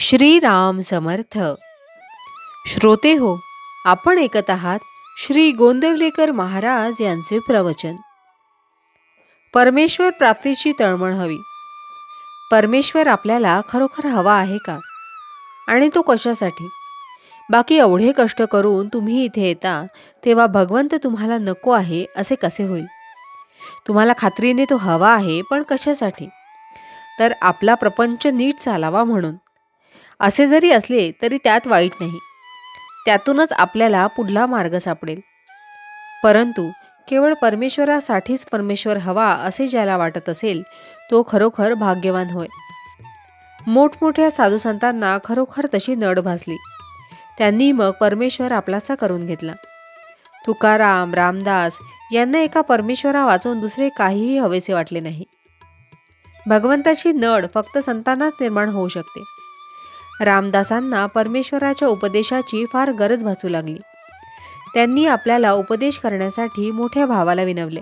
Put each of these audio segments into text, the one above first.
श्रीराम समर्थ. श्रोते हो, आपण ऐकत आहात श्री गोंदवलेकर महाराज यांचे प्रवचन. परमेश्वर प्राप्तीची तळमळ हवी. परमेश्वर आपल्याला खरोखर हवा आहे का? आणि तो कशासाठी? बाकी एवढे कष्ट करून तुम्ही इथे येता तेव्हा भगवंत तुम्हाला नको आहे असे कसे होईल? तुम्हाला खात्रीने तो हवा आहे, पण कशासाठी? तर आपला प्रपंच नीट चालावा म्हणून. असे जरी असले तरी त्यात वाईट नाही. त्यातूनच आपल्याला पुढला मार्ग सापडेल. परंतु केवळ परमेश्वरासाठीच परमेश्वर हवा असे ज्याला वाटत असेल तो खरोखर भाग्यवान होय. मोठमोठ्या साधुसंतांना खरोखर तशी नड भासली. त्यांनी मग परमेश्वर आपलासा करून घेतला. तुकाराम, रामदास यांना एका परमेश्वरा वाचून दुसरे काहीही हवेसे वाटले नाही. भगवंताची नड फक्त संतांनाच निर्माण होऊ शकते. रामदासांना परमेश्वराच्या उपदेशाची फार गरज भासू लागली. त्यांनी आपल्याला उपदेश करण्यासाठी मोठ्या भावाला विनवले.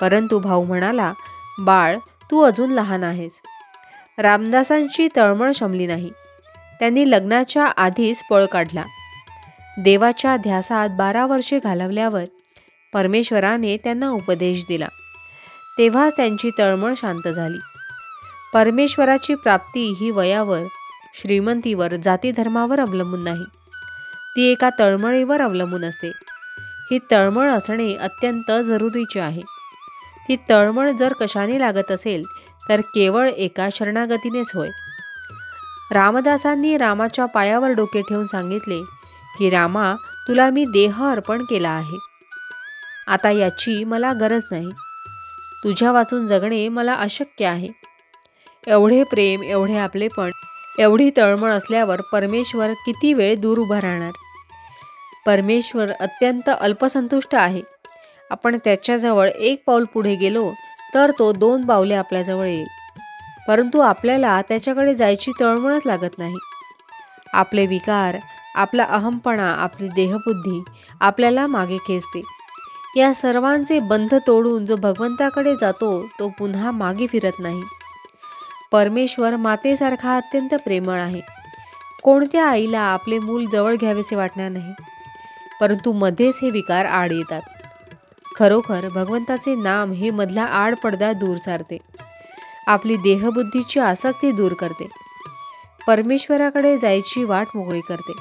परंतु भाऊ म्हणाला, बाळ, तू अजून लहान आहेस. रामदासांची तळमळ शमली नाही. त्यांनी लग्नाच्या आधीच पळ काढला. देवाच्या ध्यासात 12 वर्षे घालवल्यावर परमेश्वराने त्यांना उपदेश दिला. तेव्हा त्यांची तळमळ शांत झाली. परमेश्वराची प्राप्ती ही वयावर, श्रीमंतीवर, जातीधर्मावर अवलंबून नाही. ती एका तळमळीवर अवलंबून असते. ही तळमळ असणे अत्यंत जरुरीचे आहे. ती तळमळ जर कशाने लागत असेल तर केवळ एका शरणागतीनेच होय. रामदासांनी रामाच्या पायावर डोके ठेवून सांगितले की रामा, तुला मी देह अर्पण केला आहे. आता याची मला गरज नाही. तुझ्या वाचून जगणे मला अशक्य आहे. एवढे प्रेम, एवढे आपलेपण, एवढी तळमळ असल्यावर परमेश्वर किती वेळ दूर उभा राहणार? परमेश्वर अत्यंत अल्पसंतुष्ट आहे. आपण त्याच्याजवळ 1 पाऊल पुढे गेलो तर तो 2 पावले आपल्याजवळ येईल. परंतु आपल्याला त्याच्याकडे जायची तळमळच लागत नाही. आपले विकार, आपला अहमपणा, आपली देहबुद्धी आपल्याला मागे खेचते. या सर्वांचे बंध तोडून जो भगवंताकडे जातो तो पुन्हा मागे फिरत नाही. परमेश्वर मातेसारखा अत्यंत प्रेमळ आहे. कोणत्या आईला आपले मूल जवळ घ्यावेसे वाटणार नाही? परंतु मध्येच हे विकार आड येतात. खरोखर भगवंताचे नाम हे मधला आड पडदा दूर सारते. आपली देहबुद्धीची आसक्ती दूर करते. परमेश्वराकडे जायची वाट मोकळी करते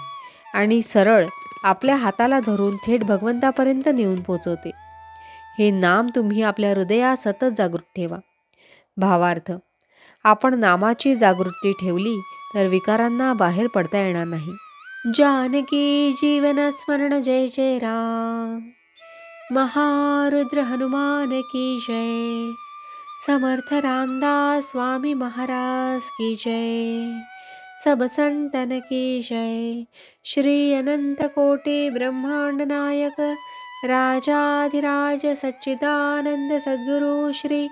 आणि सरळ आपल्या हाताला धरून थेट भगवंतापर्यंत नेऊन पोचवते. हे नाम तुम्ही आपल्या हृदयात सतत जागृत ठेवा. भावार्थ, आपण नामाची जागृती ठेवली तर विकारांना बाहेर पडता येणार नाही. जानकी जीवन स्मरण जय जय राम. महारुद्र हनुमान की जय. समर्थ रामदास स्वामी महाराज की जय. सब संतन की जय. श्री अनंत कोटि ब्रह्मांड नायक राजाधिराज सच्चिदानंद सद्गुरु श्री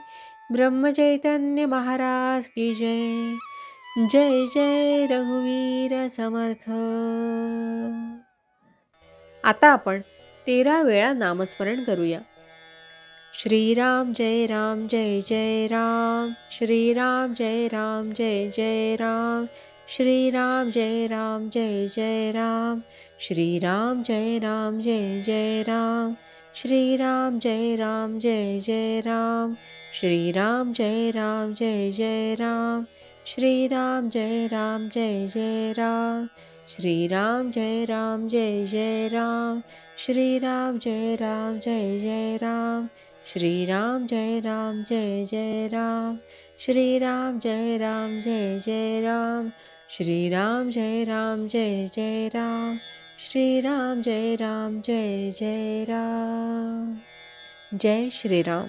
ब्रह्म चैतन्य महाराज की जय. जय जय रघुवीर समर्थ. आता आपण 13 वेळा नामस्मरण करूया. श्रीराम जय राम जय जय राम. श्रीराम जय राम जय जय राम. श्रीराम जय राम जय जय राम. श्रीराम जय राम जय जय राम. श्रीराम जय राम जय जय राम. श्रीराम जय राम जय जय राम. श्रीराम जय राम जय जय राम. श्रीराम जय राम जय जय राम. श्रीराम जय राम जय जय राम. श्रीराम जय राम जय जय राम. श्रीराम जय राम जय जय राम. श्रीराम जय राम जय जय राम. श्रीराम जय राम जय जय राम. जय श्रीराम.